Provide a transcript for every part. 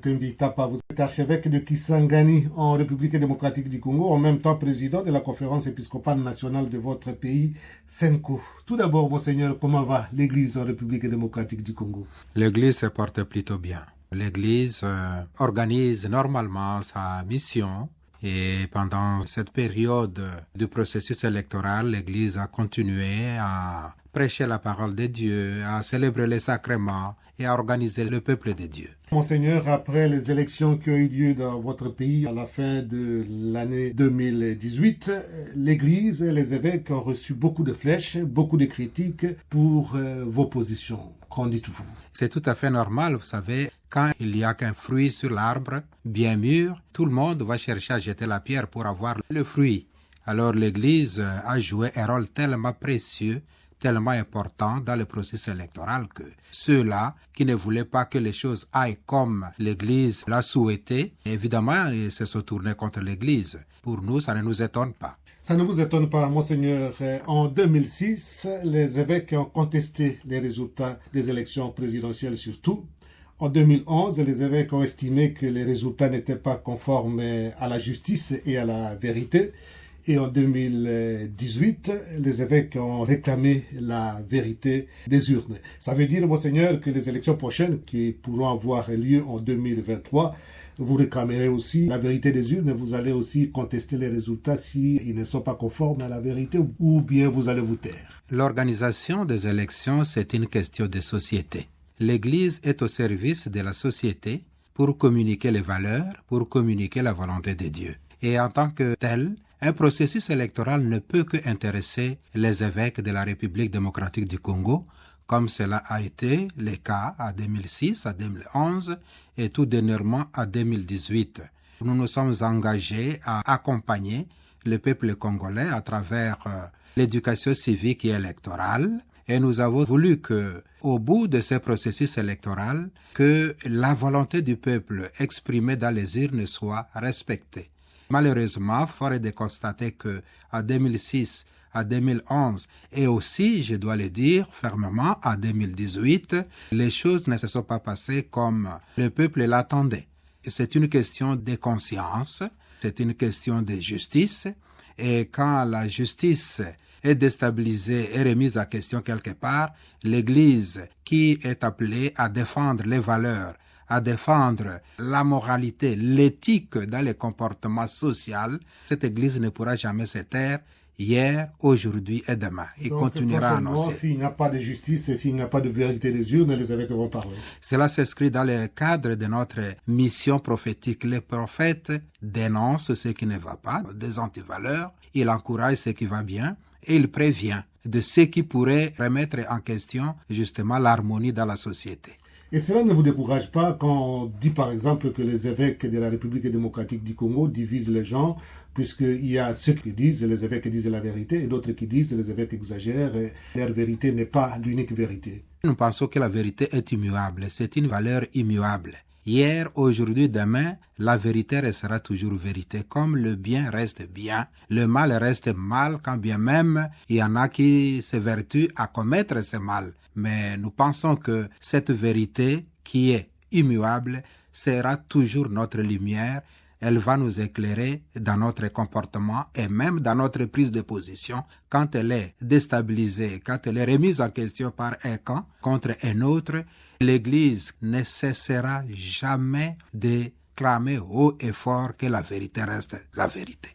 Tembi Tapa, vous êtes archevêque de Kisangani en République démocratique du Congo, en même temps président de la conférence épiscopale nationale de votre pays, Senko. Tout d'abord, monseigneur, comment va l'Église en République démocratique du Congo? L'Église se porte plutôt bien. L'Église organise normalement sa mission et pendant cette période du processus électoral, l'Église a continué à prêcher la parole de Dieu, à célébrer les sacrements et à organiser le peuple de Dieu. Monseigneur, après les élections qui ont eu lieu dans votre pays à la fin de l'année 2018, l'Église et les évêques ont reçu beaucoup de flèches, beaucoup de critiques pour vos positions. Qu'en dites-vous? C'est tout à fait normal, vous savez, quand il n'y a qu'un fruit sur l'arbre, bien mûr, tout le monde va chercher à jeter la pierre pour avoir le fruit. Alors l'Église a joué un rôle tellement précieux, tellement important dans le processus électoral que ceux-là qui ne voulaient pas que les choses aillent comme l'Église l'a souhaité, évidemment, ils se sont tournés contre l'Église. Pour nous, ça ne nous étonne pas. Ça ne vous étonne pas, monseigneur. En 2006, les évêques ont contesté les résultats des élections présidentielles surtout. En 2011, les évêques ont estimé que les résultats n'étaient pas conformes à la justice et à la vérité. Et en 2018, les évêques ont réclamé la vérité des urnes. Ça veut dire, monseigneur, que les élections prochaines, qui pourront avoir lieu en 2023, vous réclamerez aussi la vérité des urnes. Vous allez aussi contester les résultats s'ils ne sont pas conformes à la vérité, ou bien vous allez vous taire. L'organisation des élections, c'est une question de société. L'Église est au service de la société pour communiquer les valeurs, pour communiquer la volonté de Dieu. Et en tant que tel, un processus électoral ne peut que intéresser les évêques de la République démocratique du Congo, comme cela a été le cas à 2006, à 2011 et tout dernièrement à 2018. Nous nous sommes engagés à accompagner le peuple congolais à travers l'éducation civique et électorale, et nous avons voulu que, au bout de ce processus électoral, que la volonté du peuple exprimée dans les urnes soit respectée. Malheureusement, fort est de constater que à 2006, à 2011 et aussi, je dois le dire fermement, à 2018, les choses ne se sont pas passées comme le peuple l'attendait. C'est une question de conscience, c'est une question de justice, et quand la justice est déstabilisée et remise à question quelque part, l'Église qui est appelée à défendre les valeurs, à défendre la moralité, l'éthique dans les comportements sociaux, cette Église ne pourra jamais se taire hier, aujourd'hui et demain. Il continuera à annoncer. S'il n'y a pas de justice et s'il n'y a pas de vérité des urnes, les évêques vont parler. Cela s'inscrit dans le cadre de notre mission prophétique. Les prophètes dénoncent ce qui ne va pas, des antivaleurs, il encourage ce qui va bien et il prévient de ce qui pourrait remettre en question justement l'harmonie dans la société. Et cela ne vous décourage pas quand on dit par exemple que les évêques de la République démocratique du Congo divisent les gens, puisqu'il y a ceux qui disent, les évêques disent la vérité, et d'autres qui disent, les évêques exagèrent, et leur vérité n'est pas l'unique vérité. Nous pensons que la vérité est immuable, c'est une valeur immuable. Hier, aujourd'hui, demain, la vérité restera toujours vérité. Comme le bien reste bien, le mal reste mal, quand bien même il y en a qui s'évertuent à commettre ce mal. Mais nous pensons que cette vérité qui est immuable sera toujours notre lumière. Elle va nous éclairer dans notre comportement et même dans notre prise de position quand elle est déstabilisée, quand elle est remise en question par un camp contre un autre. L'Église ne cessera jamais de clamer haut et fort que la vérité reste la vérité.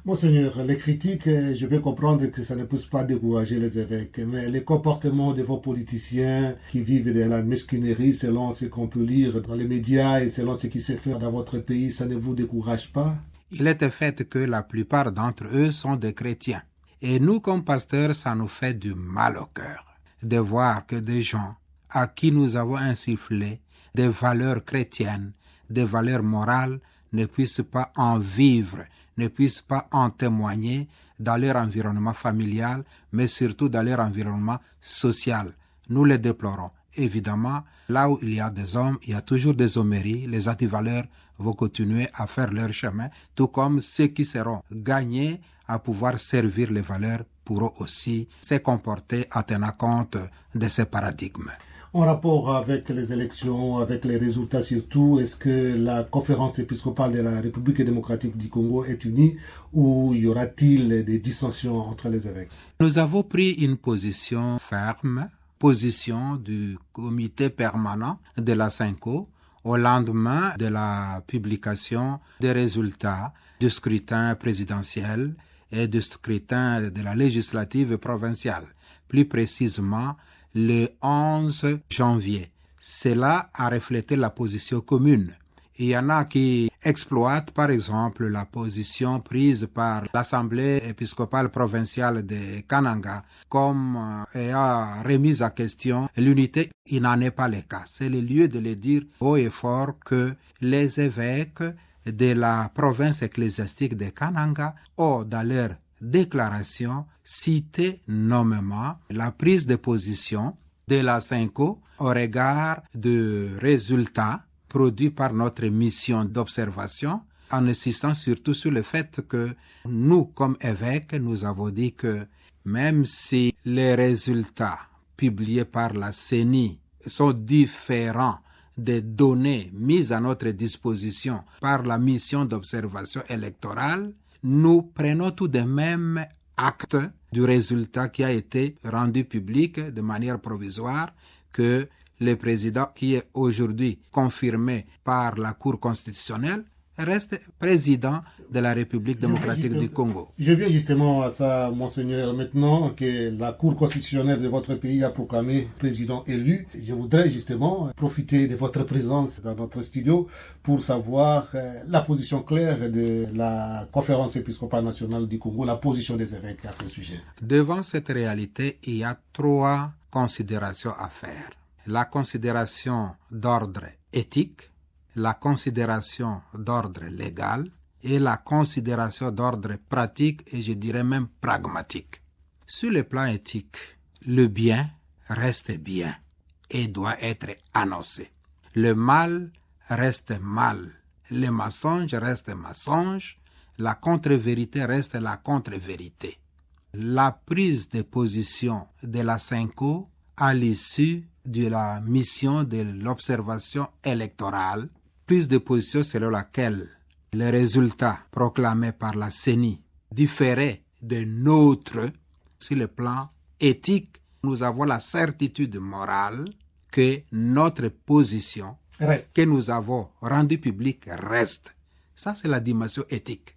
Monseigneur, les critiques, je peux comprendre que ça ne puisse pas décourager les évêques, mais les comportements de vos politiciens qui vivent de la mesquinerie selon ce qu'on peut lire dans les médias et selon ce qui se fait dans votre pays, ça ne vous décourage pas? Il est fait que la plupart d'entre eux sont des chrétiens. Et nous, comme pasteurs, ça nous fait du mal au cœur de voir que des gens à qui nous avons insufflé des valeurs chrétiennes, des valeurs morales, ne puissent pas en vivre, ne puissent pas en témoigner dans leur environnement familial, mais surtout dans leur environnement social. Nous les déplorons. Évidemment, là où il y a des hommes, il y a toujours des hommeries. Les antivaleurs vont continuer à faire leur chemin, tout comme ceux qui seront gagnés à pouvoir servir les valeurs pourront aussi se comporter en tenant compte de ces paradigmes. En rapport avec les élections, avec les résultats surtout, est-ce que la conférence épiscopale de la République démocratique du Congo est unie ou y aura-t-il des dissensions entre les évêques? Nous avons pris une position ferme, position du comité permanent de la SENCO au lendemain de la publication des résultats du scrutin présidentiel et du scrutin de la législative provinciale, plus précisément le 11 janvier. Cela a reflété la position commune. Il y en a qui exploitent par exemple la position prise par l'Assemblée épiscopale provinciale de Kananga comme ayant remis en question l'unité. Il n'en est pas le cas. C'est le lieu de le dire haut et fort que les évêques de la province ecclésiastique de Kananga ont dans leur déclaration cité nommément la prise de position de la SENCO au regard de résultats produits par notre mission d'observation, en insistant surtout sur le fait que nous, comme évêques, nous avons dit que même si les résultats publiés par la CENI sont différents des données mises à notre disposition par la mission d'observation électorale, nous prenons tout de même acte du résultat qui a été rendu public de manière provisoire, que le président qui est aujourd'hui confirmé par la Cour constitutionnelle reste président de la République démocratique du Congo. Je viens justement à ça, Monseigneur. Maintenant que la Cour constitutionnelle de votre pays a proclamé président élu, je voudrais justement profiter de votre présence dans notre studio pour savoir la position claire de la Conférence épiscopale nationale du Congo, la position des évêques à ce sujet. Devant cette réalité, il y a 3 considérations à faire. La considération d'ordre éthique, la considération d'ordre légal et la considération d'ordre pratique et je dirais même pragmatique. Sur le plan éthique, le bien reste bien et doit être annoncé. Le mal reste mal, le mensonge reste mensonge, la contre-vérité reste la contre-vérité. La prise de position de la SENCO à l'issue de la mission de l'observation électorale, prise de position selon laquelle les résultats proclamés par la CENI différaient de nôtres sur le plan éthique. Nous avons la certitude morale que notre position que nous avons rendue publique reste. Ça, c'est la dimension éthique.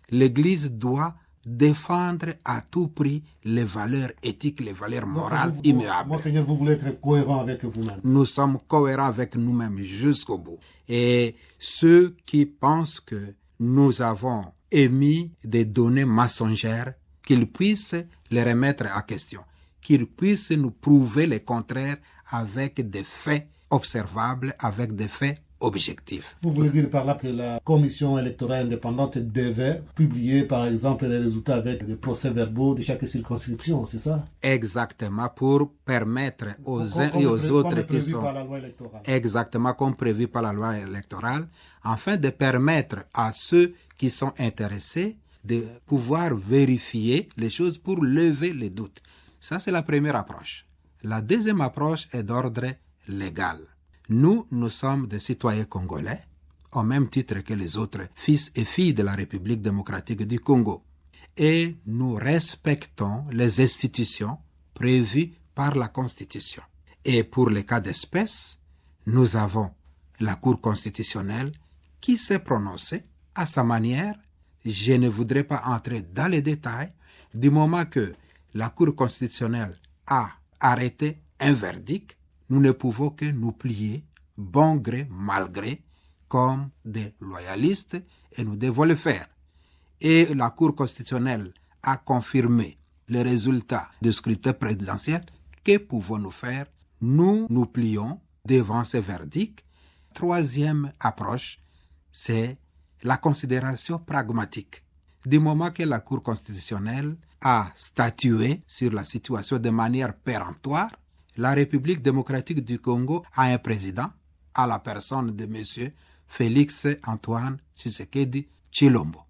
L'Église doit défendre à tout prix les valeurs éthiques, les valeurs morales immuables. Monseigneur, vous voulez être cohérent avec vous-même. Nous sommes cohérents avec nous-mêmes jusqu'au bout. Et ceux qui pensent que nous avons émis des données mensongères, qu'ils puissent les remettre en question, qu'ils puissent nous prouver le contraire avec des faits observables, avec des faits objectif. Vous voulez dire par là que la commission électorale indépendante devait publier par exemple les résultats avec des procès-verbaux de chaque circonscription, c'est ça? Exactement, pour permettre aux uns et aux autres qui sont... Exactement, comme prévu par la loi électorale, afin de permettre à ceux qui sont intéressés de pouvoir vérifier les choses pour lever les doutes. Ça, c'est la première approche. La deuxième approche est d'ordre légal. Nous sommes des citoyens congolais, au même titre que les autres fils et filles de la République démocratique du Congo. Et nous respectons les institutions prévues par la Constitution. Et pour les cas d'espèce, nous avons la Cour constitutionnelle qui s'est prononcée à sa manière. Je ne voudrais pas entrer dans les détails du moment que la Cour constitutionnelle a arrêté un verdict. Nous ne pouvons que nous plier, bon gré, mal gré, comme des loyalistes, et nous devons le faire. Et la Cour constitutionnelle a confirmé les résultats du scrutin présidentiel. Que pouvons-nous faire? Nous nous plions devant ces verdicts. Troisième approche, c'est la considération pragmatique. Du moment que la Cour constitutionnelle a statué sur la situation de manière péremptoire, la République démocratique du Congo a un président, à la personne de M. Félix Antoine Tshisekedi Tshilombo.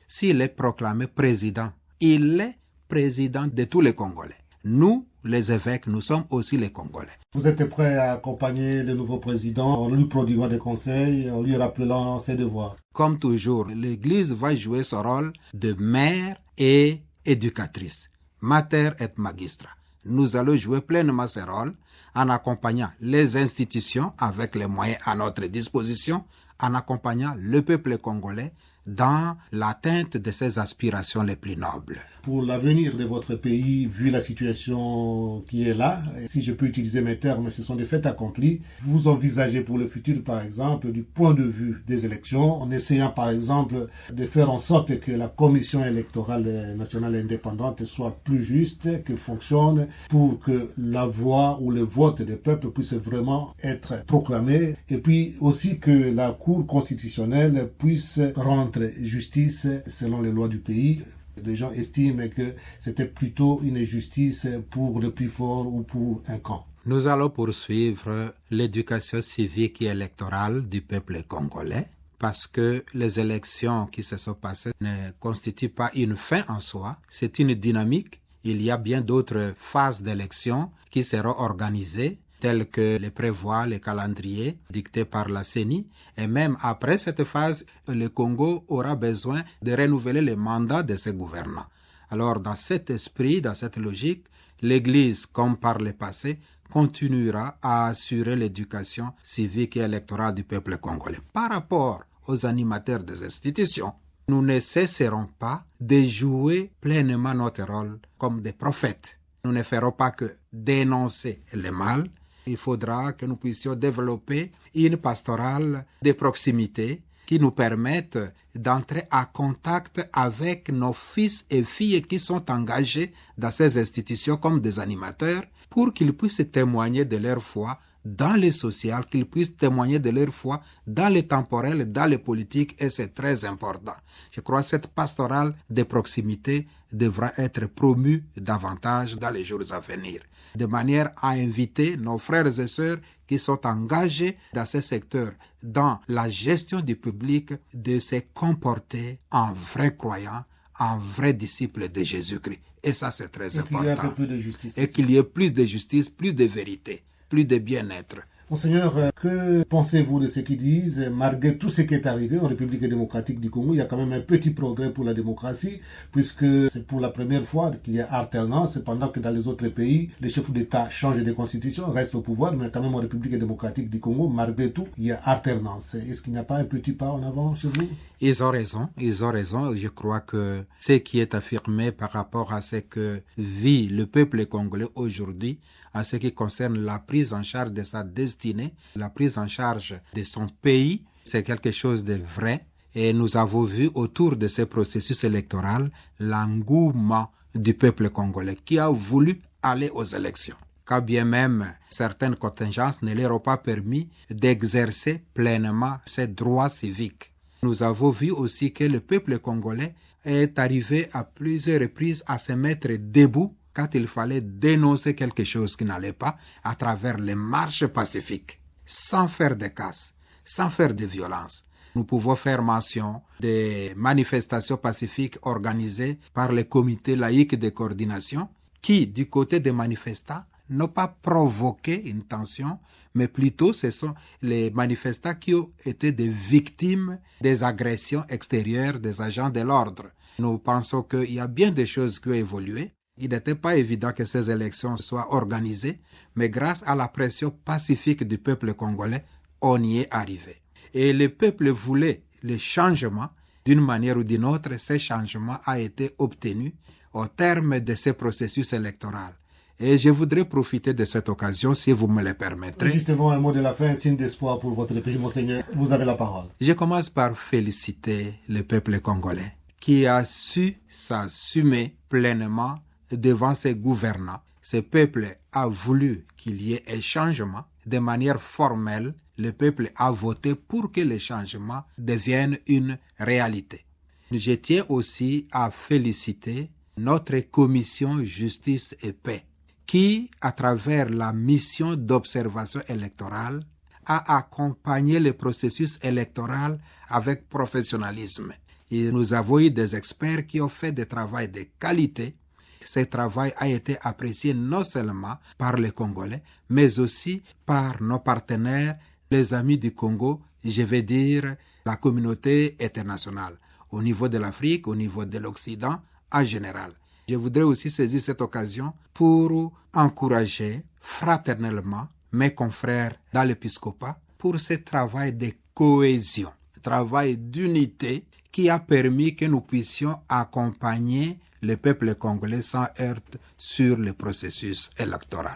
S'il est proclamé président, il est président de tous les Congolais. Nous, les évêques, nous sommes aussi les Congolais. Vous êtes prêt à accompagner le nouveau président en lui prodiguant des conseils, en lui rappelant ses devoirs? Comme toujours, l'Église va jouer son rôle de mère et éducatrice, mater et magistra. Nous allons jouer pleinement ce rôle en accompagnant les institutions avec les moyens à notre disposition, en accompagnant le peuple congolais dans l'atteinte de ses aspirations les plus nobles. Pour l'avenir de votre pays, vu la situation qui est là, si je peux utiliser mes termes, ce sont des faits accomplis, vous envisagez pour le futur, par exemple, du point de vue des élections, en essayant, par exemple, de faire en sorte que la commission électorale nationale indépendante soit plus juste, que fonctionne, pour que la voix ou le vote des peuples puisse vraiment être proclamé, et puis aussi que la Cour constitutionnelle puisse rendre justice selon les lois du pays. Les gens estiment que c'était plutôt une justice pour le plus fort ou pour un camp. Nous allons poursuivre l'éducation civique et électorale du peuple congolais parce que les élections qui se sont passées ne constituent pas une fin en soi, c'est une dynamique. Il y a bien d'autres phases d'élections qui seront organisées tels que le prévoit le calendrier dicté par la CENI. Et même après cette phase, le Congo aura besoin de renouveler le mandat de ses gouvernants. Alors, dans cet esprit, dans cette logique, l'Église, comme par le passé, continuera à assurer l'éducation civique et électorale du peuple congolais. Par rapport aux animateurs des institutions, nous ne cesserons pas de jouer pleinement notre rôle comme des prophètes. Nous ne ferons pas que dénoncer le mal. Il faudra que nous puissions développer une pastorale de proximité qui nous permette d'entrer en contact avec nos fils et filles qui sont engagés dans ces institutions comme des animateurs pour qu'ils puissent témoigner de leur foi dans le social, qu'ils puissent témoigner de leur foi dans le temporel, dans le politique, et c'est très important. Je crois que cette pastorale de proximité devra être promue davantage dans les jours à venir, de manière à inviter nos frères et sœurs qui sont engagés dans ce secteur, dans la gestion du public, de se comporter en vrais croyants, en vrais disciples de Jésus-Christ. Et ça, c'est très important. Qu'il y ait un peu plus de justice. Et qu'il y ait plus de justice, plus de vérité, plus de bien-être. Monseigneur, que pensez-vous de ce qu'ils disent? Malgré tout ce qui est arrivé en République démocratique du Congo, il y a quand même un petit progrès pour la démocratie, puisque c'est pour la première fois qu'il y a alternance, pendant que dans les autres pays, les chefs d'État changent de constitution, restent au pouvoir, mais quand même en République démocratique du Congo, malgré tout, il y a alternance. Est-ce qu'il n'y a pas un petit pas en avant chez vous? Ils ont raison. Je crois que ce qui est affirmé par rapport à ce que vit le peuple congolais aujourd'hui, à ce qui concerne la prise en charge de sa destinée, la prise en charge de son pays, c'est quelque chose de vrai. Et nous avons vu autour de ce processus électoral l'engouement du peuple congolais qui a voulu aller aux élections. Quand bien même certaines contingences ne leur ont pas permis d'exercer pleinement ses droits civiques. Nous avons vu aussi que le peuple congolais est arrivé à plusieurs reprises à se mettre debout quand il fallait dénoncer quelque chose qui n'allait pas à travers les marches pacifiques, sans faire de casse, sans faire de violence. Nous pouvons faire mention des manifestations pacifiques organisées par les comités laïques de coordination qui, du côté des manifestants, n'ont pas provoqué une tension, mais plutôt ce sont les manifestants qui ont été des victimes des agressions extérieures des agents de l'ordre. Nous pensons qu'il y a bien des choses qui ont évolué. Il n'était pas évident que ces élections soient organisées, mais grâce à la pression pacifique du peuple congolais, on y est arrivé. Et le peuple voulait le changement. D'une manière ou d'une autre, ce changement a été obtenu au terme de ce processus électoral. Et je voudrais profiter de cette occasion, si vous me le permettrez. Justement, un mot de la fin, un signe d'espoir pour votre pays, Monseigneur. Vous avez la parole. Je commence par féliciter le peuple congolais qui a su s'assumer pleinement devant ses gouvernants. Ce peuple a voulu qu'il y ait un changement. De manière formelle, le peuple a voté pour que le changement devienne une réalité. Je tiens aussi à féliciter notre commission Justice et Paix, qui, à travers la mission d'observation électorale, a accompagné le processus électoral avec professionnalisme. Et nous avons eu des experts qui ont fait des travaux de qualité Ce travail a été apprécié non seulement par les Congolais, mais aussi par nos partenaires, les amis du Congo, je vais dire la communauté internationale, au niveau de l'Afrique, au niveau de l'Occident en général. Je voudrais aussi saisir cette occasion pour encourager fraternellement mes confrères dans l'épiscopat pour ce travail de cohésion, travail d'unité qui a permis que nous puissions accompagner le peuple congolais sans heurte sur le processus électoral.